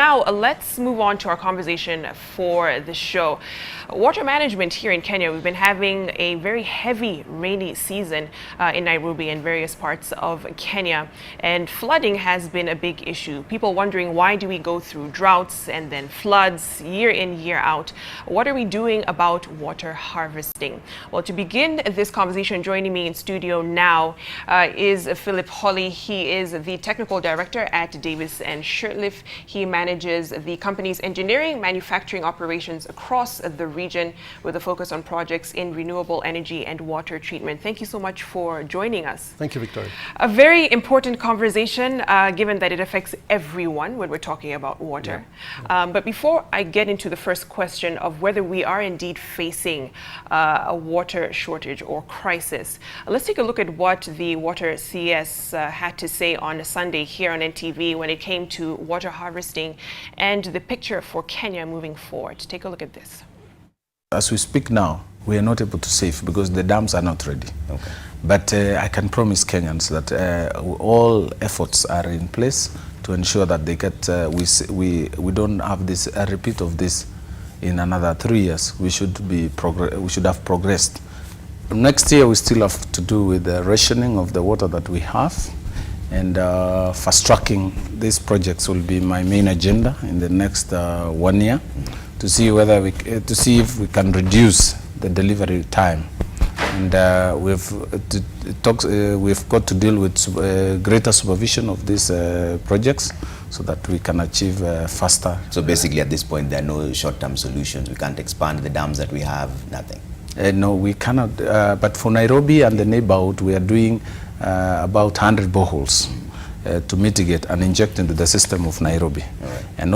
Now, let's move on to our conversation for the show. Water management here in Kenya, we've been having a very heavy rainy season in Nairobi and various parts of Kenya, and flooding has been a big issue. People wondering, why do we go through droughts and then floods year in, year out? What are we doing about water harvesting? Well, to begin this conversation, joining me in studio now is Philip Holi. He is the technical director at Davis and Shirtliff. He manages the company's engineering, manufacturing operations across the region with a focus on projects in renewable energy and water treatment. Thank you so much for joining us. Thank you, Victoria. A very important conversation, given that it affects everyone when we're talking about water. Yeah. But before I get into the first question of whether we are indeed facing a water shortage or crisis, let's take a look at what the Water CS had to say on Sunday here on NTV when it came to water harvesting and the picture for Kenya moving forward. Take a look at this. As we speak now, we are not able to save because the dams are not ready. Okay. But I can promise Kenyans that all efforts are in place to ensure that they get, we don't have this, a repeat of this in another 3 years. We should have progressed. Next year we still have to do with the rationing of the water that we have, and fast-tracking these projects will be my main agenda in the next 1 year, to see whether if we can reduce the delivery time. And we've got to deal with greater supervision of these projects so that we can achieve faster. So basically at this point there are no short-term solutions. We can't expand the dams that we have, nothing. No, we cannot. But for Nairobi and the neighborhood, we are doing about 100 boreholes to mitigate and inject into the system of Nairobi. All right. And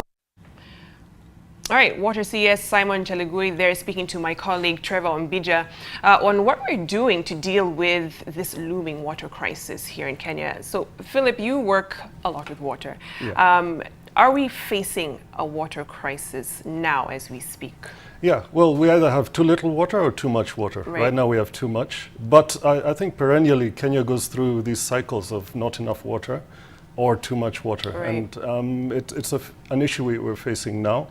all right, Water CS Simon Chaligui there speaking to my colleague Trevor Mbija on what we're doing to deal with this looming water crisis here in Kenya. So, Philip, you work a lot with water. Yeah. Are we facing a water crisis now as we speak? Yeah, well, we either have too little water or too much water. Right now we have too much. But I think perennially Kenya goes through these cycles of not enough water or too much water. Right. And it's an issue we're facing now.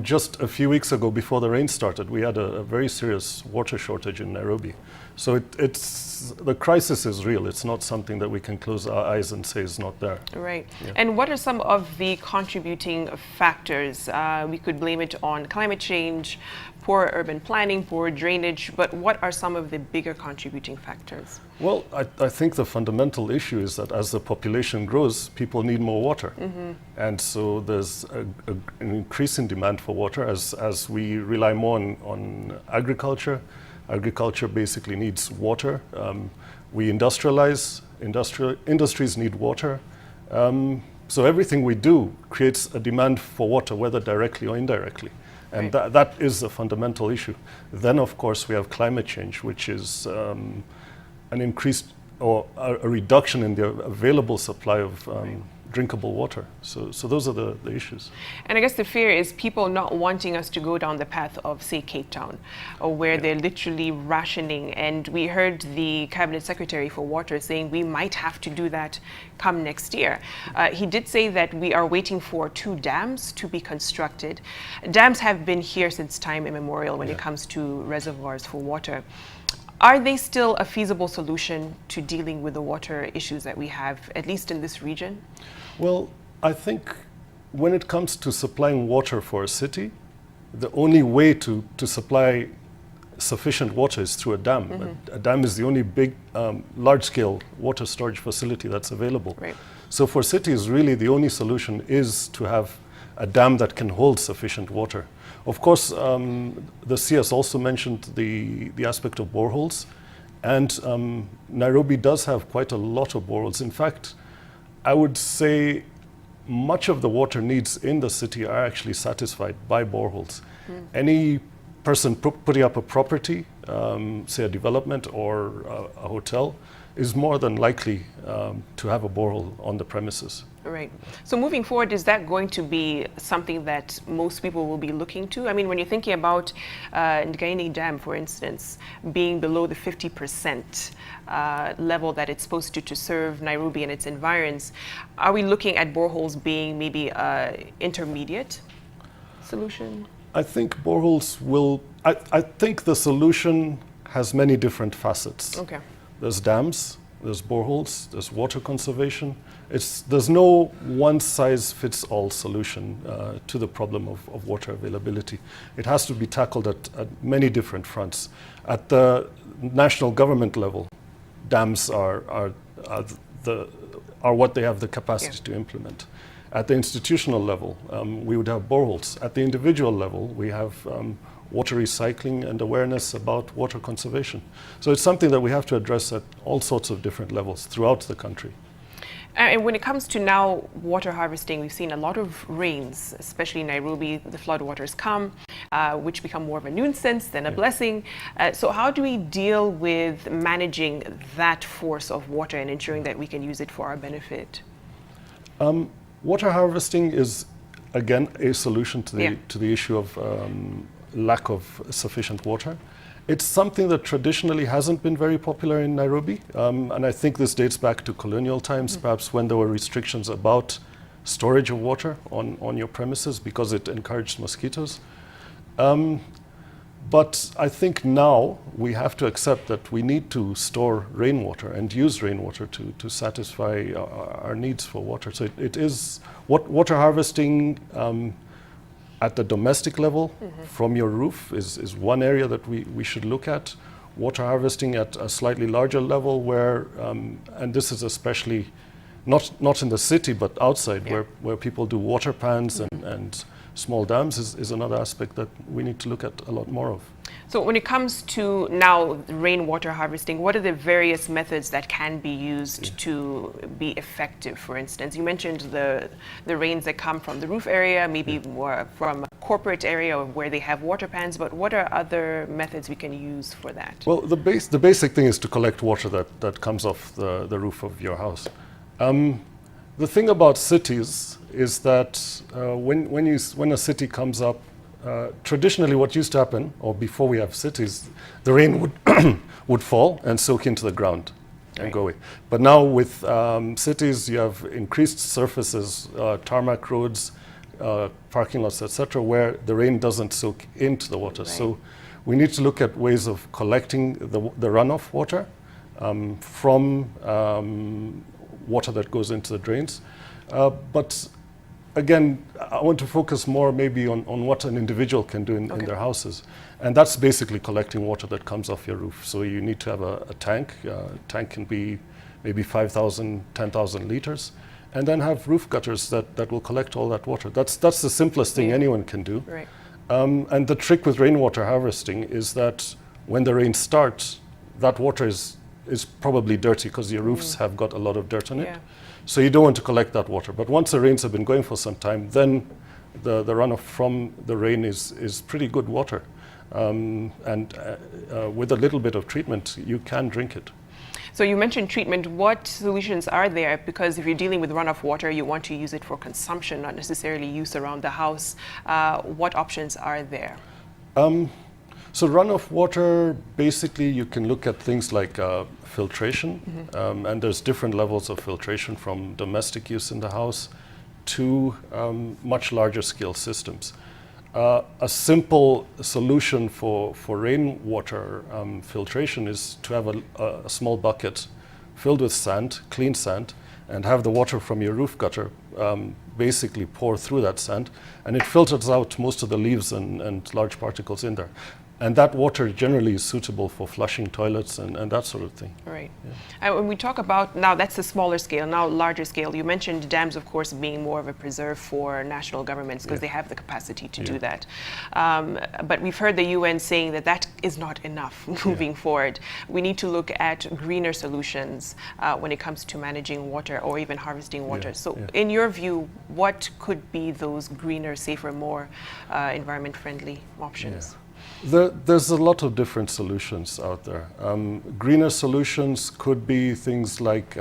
Just a few weeks ago, before the rain started, we had a very serious water shortage in Nairobi. So the crisis is real. It's not something that we can close our eyes and say is not there. Right. Yeah. And what are some of the contributing factors? We could blame it on climate change, poor urban planning, poor drainage, but what are some of the bigger contributing factors? Well, I think the fundamental issue is that as the population grows, people need more water. Mm-hmm. And so there's an increase in demand for water as we rely more on agriculture. Agriculture basically needs water. We industrialize, industries need water. So everything we do creates a demand for water, whether directly or indirectly. And right. that is a fundamental issue. Then, of course, we have climate change, which is an increased or a reduction in the available supply of drinkable water. So those are the issues. And I guess the fear is people not wanting us to go down the path of, say, Cape Town, or where they're literally rationing. And we heard the Cabinet Secretary for Water saying we might have to do that come next year. He did say that we are waiting for 2 dams to be constructed. Dams have been here since time immemorial when it comes to reservoirs for water. Are they still a feasible solution to dealing with the water issues that we have, at least in this region? Well, I think when it comes to supplying water for a city, the only way to supply sufficient water is through a dam. Mm-hmm. A dam is the only big, large-scale water storage facility that's available. Right. So for cities, really the only solution is to have a dam that can hold sufficient water. Of course, the CS also mentioned the aspect of boreholes, and Nairobi does have quite a lot of boreholes. In fact, I would say much of the water needs in the city are actually satisfied by boreholes. Mm. Any person putting up a property, say a development or a hotel, is more than likely to have a borehole on the premises. Right. So moving forward, is that going to be something that most people will be looking to? I mean, when you're thinking about Ngaini Dam, for instance, being below the 50% level that it's supposed to serve Nairobi and its environs, are we looking at boreholes being maybe intermediate solution? I think boreholes will, I think the solution has many different facets. Okay. There's dams, there's boreholes, there's water conservation. There's no one-size-fits-all solution to the problem of water availability. It has to be tackled at many different fronts. At the national government level, dams are what they have the capacity to implement. At the institutional level, we would have boreholes. At the individual level, we have water recycling and awareness about water conservation. So it's something that we have to address at all sorts of different levels throughout the country. And when it comes to now water harvesting, we've seen a lot of rains, especially in Nairobi. The floodwaters come, which become more of a nuisance than a blessing. So how do we deal with managing that force of water and ensuring that we can use it for our benefit? Water harvesting is, again, a solution to the issue of lack of sufficient water. It's something that traditionally hasn't been very popular in Nairobi, and I think this dates back to colonial times, perhaps when there were restrictions about storage of water on your premises because it encouraged mosquitoes. But I think now we have to accept that we need to store rainwater and use rainwater to satisfy our needs for water. So it is water harvesting at the domestic level from your roof is one area that we should look at. Water harvesting at a slightly larger level where, and this is especially not in the city but outside where people do water pans and small dams is another aspect that we need to look at a lot more of. So when it comes to now rainwater harvesting, what are the various methods that can be used to be effective? For instance, you mentioned the rains that come from the roof area, maybe more from a corporate area where they have water pans, but what are other methods we can use for that? Well, the basic thing is to collect water that comes off the roof of your house. The thing about cities is that when a city comes up, traditionally what used to happen, or before we have cities, the rain would fall and soak into the ground and go away. But now with cities, you have increased surfaces, tarmac roads, parking lots, etc., where the rain doesn't soak into the water. So we need to look at ways of collecting the runoff water from water that goes into the drains. But again, I want to focus more maybe on what an individual can do in their houses. And that's basically collecting water that comes off your roof. So you need to have a tank. Tank can be maybe 5,000, 10,000 liters. And then have roof gutters that will collect all that water. That's the simplest thing anyone can do. Right. And the trick with rainwater harvesting is that when the rain starts, that water is probably dirty because your roofs have got a lot of dirt on it. So you don't want to collect that water. But once the rains have been going for some time, then the runoff from the rain is pretty good water. And with a little bit of treatment, you can drink it. So you mentioned treatment. What solutions are there? Because if you're dealing with runoff water, you want to use it for consumption, not necessarily use around the house. What options are there? So runoff water, basically you can look at things like filtration, and there's different levels of filtration from domestic use in the house to much larger scale systems. A simple solution for rainwater filtration is to have a small bucket filled with sand, clean sand, and have the water from your roof gutter basically pour through that sand, and it filters out most of the leaves and large particles in there. And that water generally is suitable for flushing toilets and that sort of thing. Right. And when we talk about, now that's the smaller scale, now larger scale, you mentioned dams, of course, being more of a preserve for national governments because they have the capacity to do that. But we've heard the UN saying that is not enough moving forward. We need to look at greener solutions when it comes to managing water or even harvesting water. So in your view, what could be those greener, safer, more environment-friendly options? There's a lot of different solutions out there. Greener solutions could be things like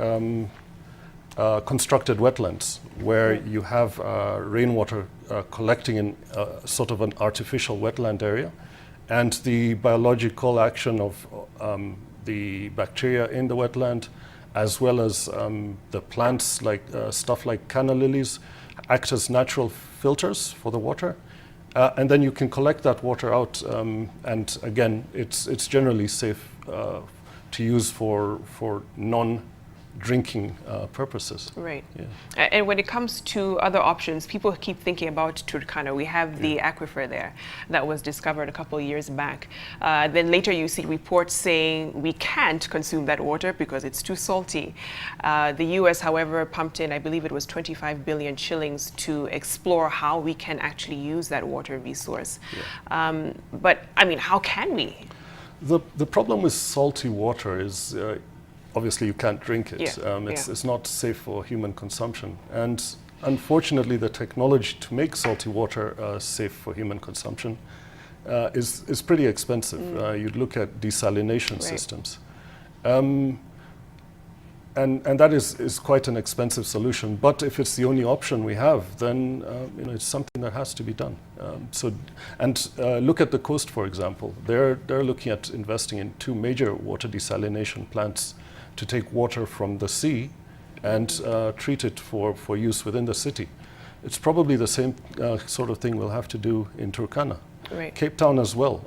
constructed wetlands where you have rainwater collecting in sort of an artificial wetland area, and the biological action of the bacteria in the wetland, as well as the plants like stuff like canna lilies, act as natural filters for the water. And then you can collect that water out, and again, it's generally safe to use for non-drinking purposes. Right. Yeah. And when it comes to other options, people keep thinking about Turkana. We have the aquifer there that was discovered a couple of years back. Then later you see reports saying we can't consume that water because it's too salty. The US, however, pumped in, I believe it was 25 billion shillings to explore how we can actually use that water resource. Yeah. But I mean, how can we? The problem with salty water is obviously you can't drink it. Yeah. It's not safe for human consumption. And unfortunately, the technology to make salty water safe for human consumption is pretty expensive. You'd look at desalination systems. And that is quite an expensive solution. But if it's the only option we have, then it's something that has to be done. Look at the coast, for example. They're looking at investing in 2 major water desalination plants to take water from the sea and treat it for use within the city. It's probably the same sort of thing we'll have to do in Turkana. Right. Cape Town as well.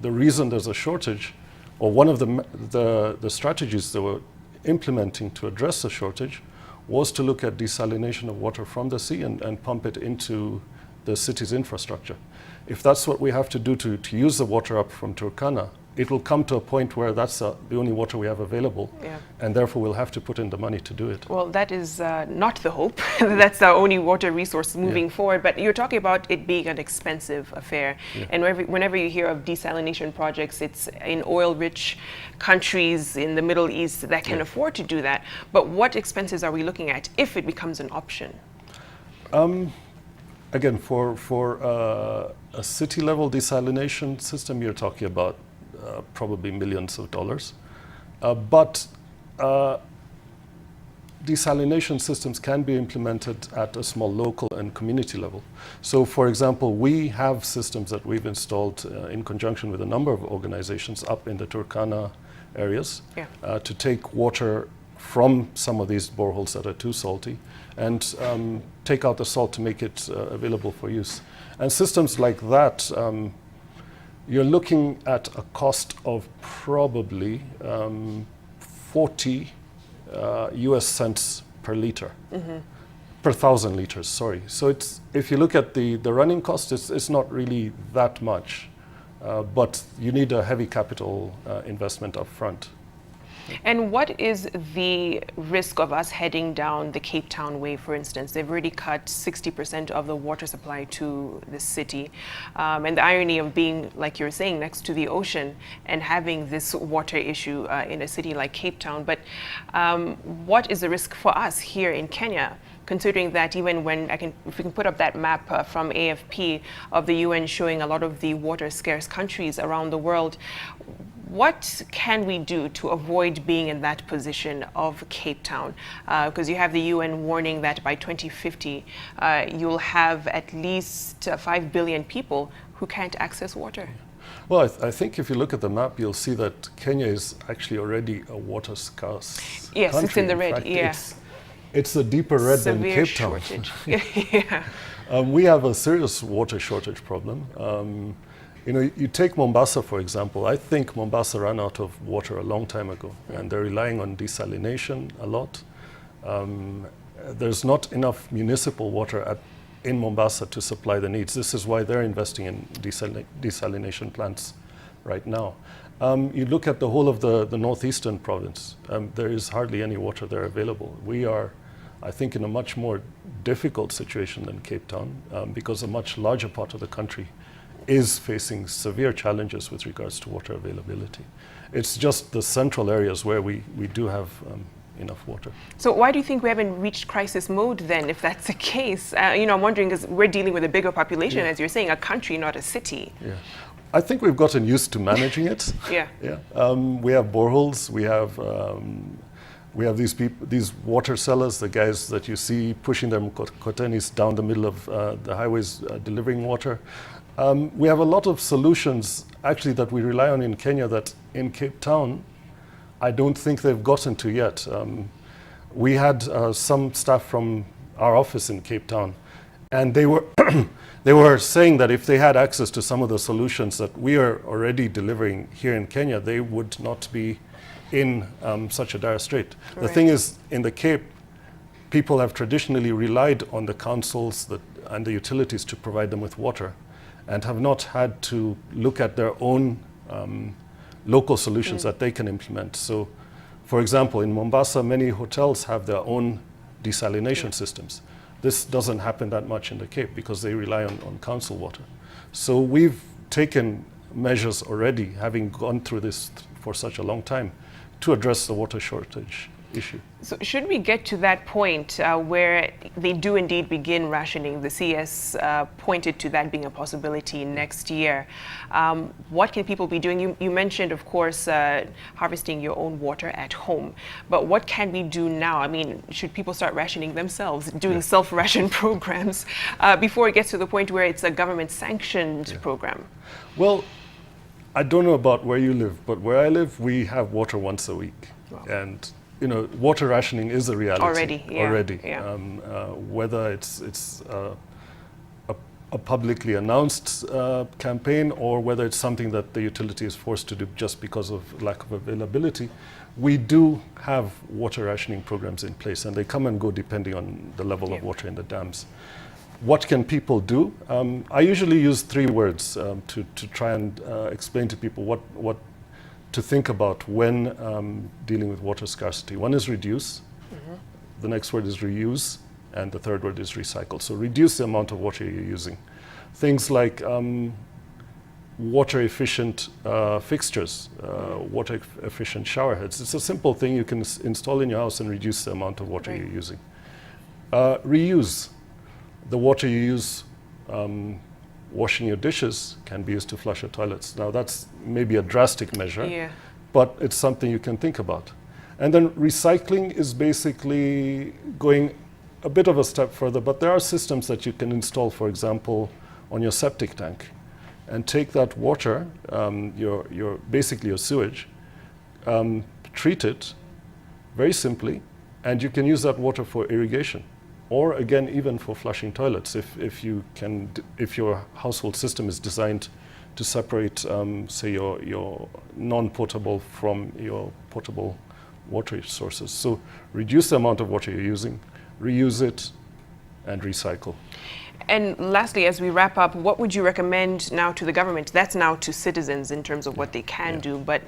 The reason there's a shortage, or one of the strategies they were implementing to address the shortage, was to look at desalination of water from the sea and pump it into the city's infrastructure. If that's what we have to do to use the water up from Turkana, it will come to a point where that's the only water we have available, and therefore we'll have to put in the money to do it. Well, that is not the hope. That's our only water resource moving forward. But you're talking about it being an expensive affair. And whenever you hear of desalination projects, it's in oil-rich countries in the Middle East that can afford to do that. But what expenses are we looking at if it becomes an option? Again, for a city-level desalination system, you're talking about probably millions of dollars. But desalination systems can be implemented at a small local and community level. So, for example, we have systems that we've installed in conjunction with a number of organizations up in the Turkana areas to take water from some of these boreholes that are too salty and take out the salt to make it available for use. And systems like that, you're looking at a cost of probably 40 US cents per liter, per 1,000 liters, sorry. So if you look at the running cost, it's not really that much, but you need a heavy capital investment up front. And what is the risk of us heading down the Cape Town way, for instance? They've already cut 60% of the water supply to the city. And the irony of being, like you're saying, next to the ocean and having this water issue in a city like Cape Town. But what is the risk for us here in Kenya? Considering that even when if we can put up that map from AFP of the UN showing a lot of the water scarce countries around the world, what can we do to avoid being in that position of Cape Town? Because you have the UN warning that by 2050, you'll have at least 5 billion people who can't access water. Well, I think if you look at the map, you'll see that Kenya is actually already a water scarce Yes, country. it's in the red, fact, it's a deeper red than Severe Cape Town. shortage. We have a serious water shortage problem. You take Mombasa, for example. I think Mombasa ran out of water a long time ago, and they're relying on desalination a lot. There's not enough municipal water in Mombasa to supply the needs. This is why they're investing in desalination plants right now. You look at the whole of the northeastern province, there is hardly any water there available. We are, I think, in a much more difficult situation than Cape Town because a much larger part of the country is facing severe challenges with regards to water availability. It's just the central areas where we do have enough water. So why do you think we haven't reached crisis mode then, if that's the case? I'm wondering, because we're dealing with a bigger population, as you're saying, a country, not a city. Yeah. I think we've gotten used to managing it. Yeah. We have boreholes, we have We have these people, these water sellers, the guys that you see pushing their kotenis down the middle of the highways delivering water. We have a lot of solutions actually that we rely on in Kenya that in Cape Town I don't think they've gotten to yet. We had some staff from our office in Cape Town, and they were they were saying that if they had access to some of the solutions that we are already delivering here in Kenya, they would not be in such a dire strait. Correct. The thing is, in the Cape, people have traditionally relied on the councils and the utilities to provide them with water, and have not had to look at their own local solutions that they can implement. So, for example, in Mombasa, many hotels have their own desalination systems. This doesn't happen that much in the Cape because they rely on council water. So we've taken measures already, having gone through this for such a long time, to address the water shortage issue. So should we get to that point where they do indeed begin rationing, the CS pointed to that being a possibility next year. What can people be doing? You mentioned, of course, harvesting your own water at home, but what can we do now? I mean, should people start rationing themselves, doing self-ration programs before it gets to the point where it's a government-sanctioned program? Well, I don't know about where you live, but where I live, we have water once a week. Wow. And you know, water rationing is a reality already. Whether it's a publicly announced campaign or whether it's something that the utility is forced to do just because of lack of availability, we do have water rationing programs in place, and they come and go depending on the level of water in the dams. What can people do? I usually use 3 words to try and explain to people what to think about when dealing with water scarcity. One is reduce, the next word is reuse, and the third word is recycle. So reduce the amount of water you're using. Things like water efficient fixtures, water efficient shower heads. It's a simple thing you can install in your house and reduce the amount of water you're using. Reuse. The water you use washing your dishes can be used to flush your toilets. Now that's maybe a drastic measure, but it's something you can think about. And then recycling is basically going a bit of a step further, but there are systems that you can install, for example, on your septic tank, and take that water, basically your sewage, treat it very simply, and you can use that water for irrigation. Or again, even for flushing toilets, if your household system is designed to separate, say, your non-potable from your potable water sources. So reduce the amount of water you're using, reuse it, and recycle. And lastly, as we wrap up, what would you recommend now to the government? That's now to citizens in terms of what they can do, but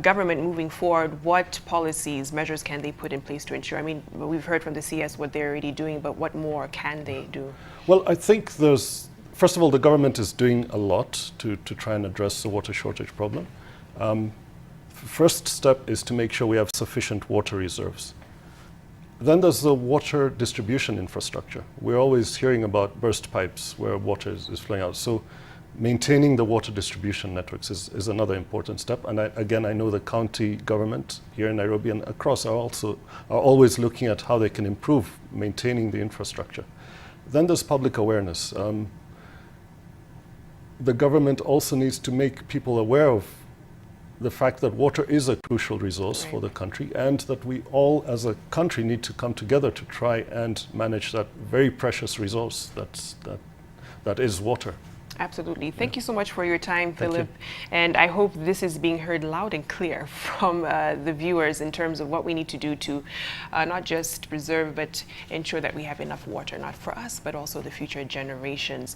government moving forward, what policies, measures can they put in place to ensure? I mean, we've heard from the CS what they're already doing, but what more can they do? Well, I think first of all, the government is doing a lot to try and address the water shortage problem. First step is to make sure we have sufficient water reserves. Then there's the water distribution infrastructure. We're always hearing about burst pipes where water is flowing out. So maintaining the water distribution networks is another important step. And I know the county government here in Nairobi and across are always looking at how they can improve maintaining the infrastructure. Then there's public awareness. The government also needs to make people aware of the fact that water is a crucial resource for the country, and that we all as a country need to come together to try and manage that very precious resource that is water. Absolutely. Thank you so much for your time, Philip. And I hope this is being heard loud and clear from the viewers in terms of what we need to do to not just preserve, but ensure that we have enough water, not for us, but also the future generations.